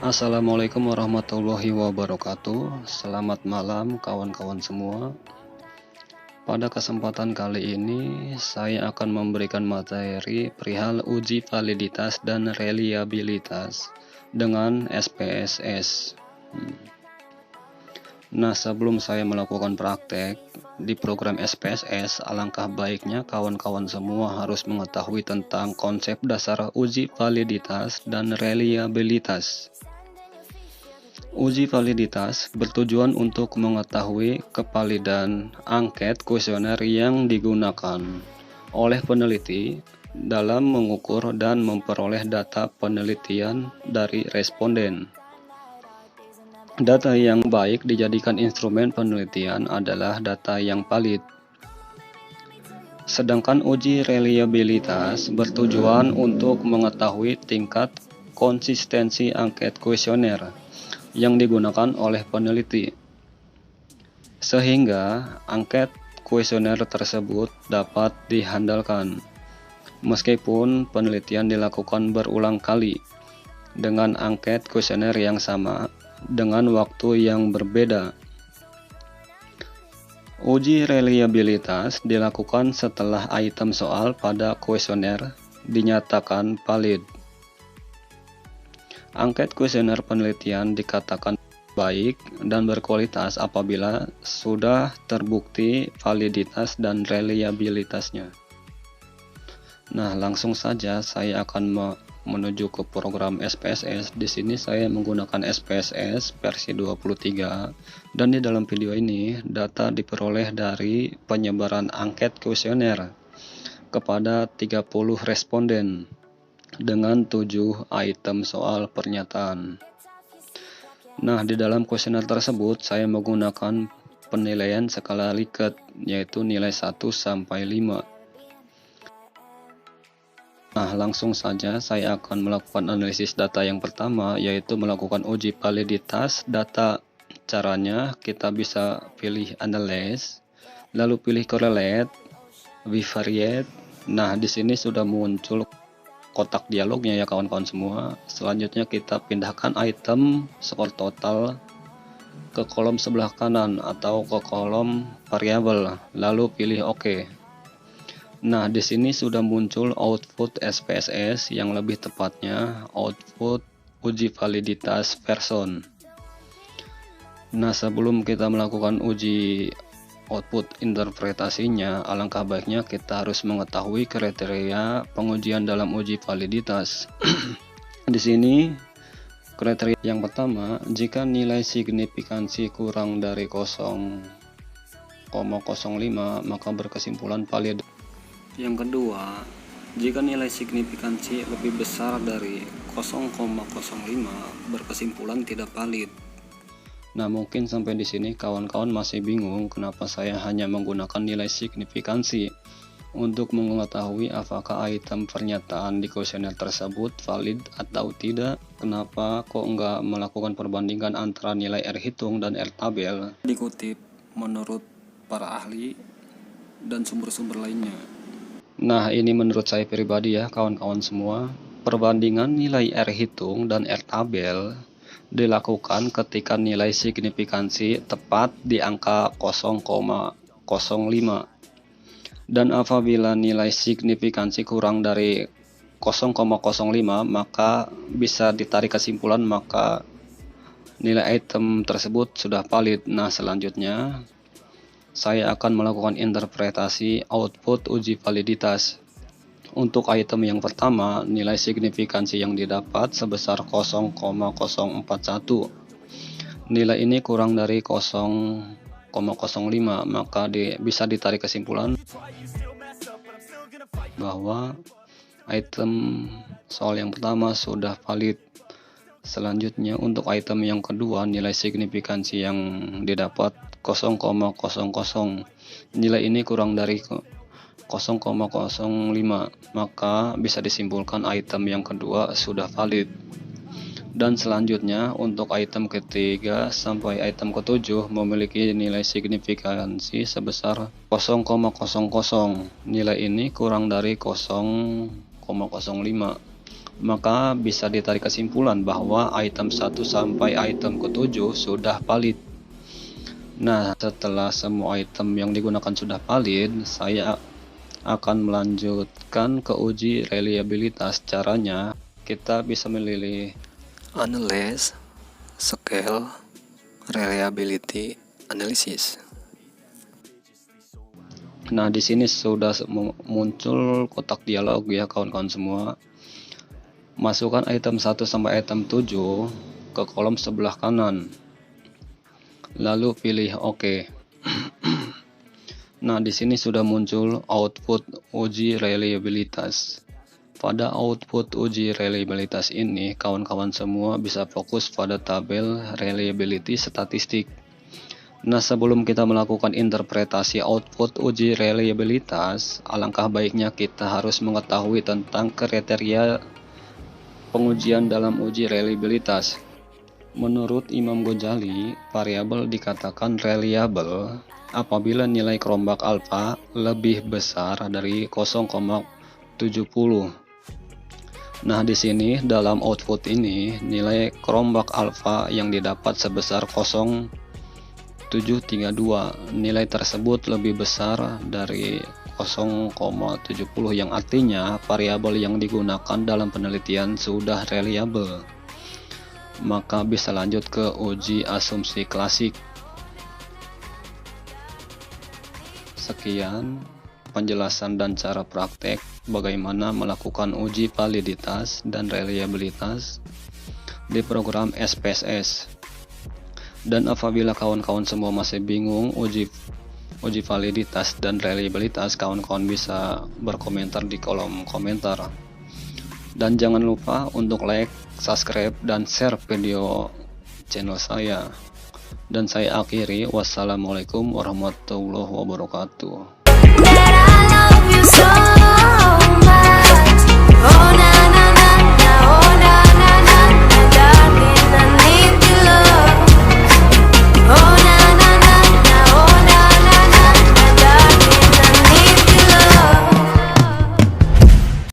Assalamualaikum warahmatullahi wabarakatuh. Selamat malam kawan-kawan semua. Pada kesempatan kali ini saya akan memberikan materi perihal uji validitas dan reliabilitas dengan SPSS. Nah, sebelum saya melakukan praktek di program SPSS, alangkah baiknya kawan-kawan semua harus mengetahui tentang konsep dasar uji validitas dan reliabilitas. Uji validitas bertujuan untuk mengetahui kevalidan angket kuesioner yang digunakan oleh peneliti dalam mengukur dan memperoleh data penelitian dari responden. Data yang baik dijadikan instrumen penelitian adalah data yang valid. Sedangkan uji reliabilitas bertujuan untuk mengetahui tingkat konsistensi angket kuesioner yang digunakan oleh peneliti, sehingga angket kuesioner tersebut dapat dihandalkan meskipun penelitian dilakukan berulang kali dengan angket kuesioner yang sama dengan waktu yang berbeda. Uji reliabilitas dilakukan setelah item soal pada kuesioner dinyatakan valid. Angket kuesioner penelitian dikatakan baik dan berkualitas apabila sudah terbukti validitas dan reliabilitasnya. Nah, langsung saja saya akan menuju ke program SPSS. Di sini saya menggunakan SPSS versi 23 dan di dalam video ini data diperoleh dari penyebaran angket kuesioner kepada 30 responden dengan 7 item soal pernyataan. Nah, di dalam kuesioner tersebut saya menggunakan penilaian skala Likert, yaitu nilai 1 sampai 5. Nah, langsung saja saya akan melakukan analisis data yang pertama, yaitu melakukan uji validitas data. Caranya kita bisa pilih analyze, lalu pilih correlate, bivariate. Nah, di sini sudah muncul kotak dialognya ya kawan-kawan semua. Selanjutnya kita pindahkan item skor total ke kolom sebelah kanan atau ke kolom variabel, lalu pilih OK. Nah, di sini sudah muncul output SPSS, yang lebih tepatnya output uji validitas person. Nah, sebelum kita melakukan uji output interpretasinya, alangkah baiknya kita harus mengetahui kriteria pengujian dalam uji validitas. Di sini kriteria yang pertama, jika nilai signifikansi kurang dari 0,05 maka berkesimpulan valid. Yang kedua, jika nilai signifikansi lebih besar dari 0,05 berkesimpulan tidak valid. Nah, mungkin sampai di sini kawan-kawan masih bingung kenapa saya hanya menggunakan nilai signifikansi untuk mengetahui apakah item pernyataan di kuesioner tersebut valid atau tidak. Kenapa kok enggak melakukan perbandingan antara nilai R hitung dan R tabel? Dikutip menurut para ahli dan sumber-sumber lainnya. Nah, ini menurut saya pribadi ya kawan-kawan semua. Perbandingan nilai R hitung dan R tabel dilakukan ketika nilai signifikansi tepat di angka 0,05 dan apabila nilai signifikansi kurang dari 0,05 maka bisa ditarik kesimpulan maka nilai item tersebut sudah valid. Nah, selanjutnya saya akan melakukan interpretasi output uji validitas. Untuk item yang pertama, nilai signifikansi yang didapat sebesar 0,041. Nilai ini kurang dari 0,05, maka bisa ditarik kesimpulan bahwa item soal yang pertama sudah valid. Selanjutnya untuk item yang kedua, nilai signifikansi yang didapat 0,00. Nilai ini kurang dari 0,05, maka bisa disimpulkan item yang kedua sudah valid. Dan selanjutnya untuk item ketiga sampai item ketujuh memiliki nilai signifikansi sebesar 0,00. Nilai ini kurang dari 0,05, Maka bisa ditarik kesimpulan bahwa item 1 sampai item ke-7 sudah valid. Nah, setelah semua item yang digunakan sudah valid, saya akan melanjutkan ke uji reliabilitas. Caranya, kita bisa memilih Analyze, Scale, Reliability Analysis. Nah, di sini sudah muncul kotak dialog ya kawan-kawan semua. Masukkan item 1 sampai item 7 ke kolom sebelah kanan. Lalu pilih OK. Nah, di sini sudah muncul output uji reliabilitas. Pada output uji reliabilitas ini, kawan-kawan semua bisa fokus pada tabel reliability statistik. Nah, sebelum kita melakukan interpretasi output uji reliabilitas, alangkah baiknya kita harus mengetahui tentang kriteria pengujian dalam uji reliabilitas. Menurut Imam Ghazali, variabel dikatakan reliable apabila nilai kerombak alfa lebih besar dari 0,70. Nah, di sini dalam output ini nilai kerombak alfa yang didapat sebesar 0,732. Nilai tersebut lebih besar dari 0,70 yang artinya variabel yang digunakan dalam penelitian sudah reliable. Maka bisa lanjut ke uji asumsi klasik. Sekian penjelasan dan cara praktek bagaimana melakukan uji validitas dan reliabilitas di program SPSS. Dan apabila kawan-kawan semua masih bingung uji validitas dan reliabilitas, kawan-kawan bisa berkomentar di kolom komentar. Dan jangan lupa untuk like, subscribe, dan share video channel saya. Dan saya akhiri, wassalamualaikum warahmatullahi wabarakatuh.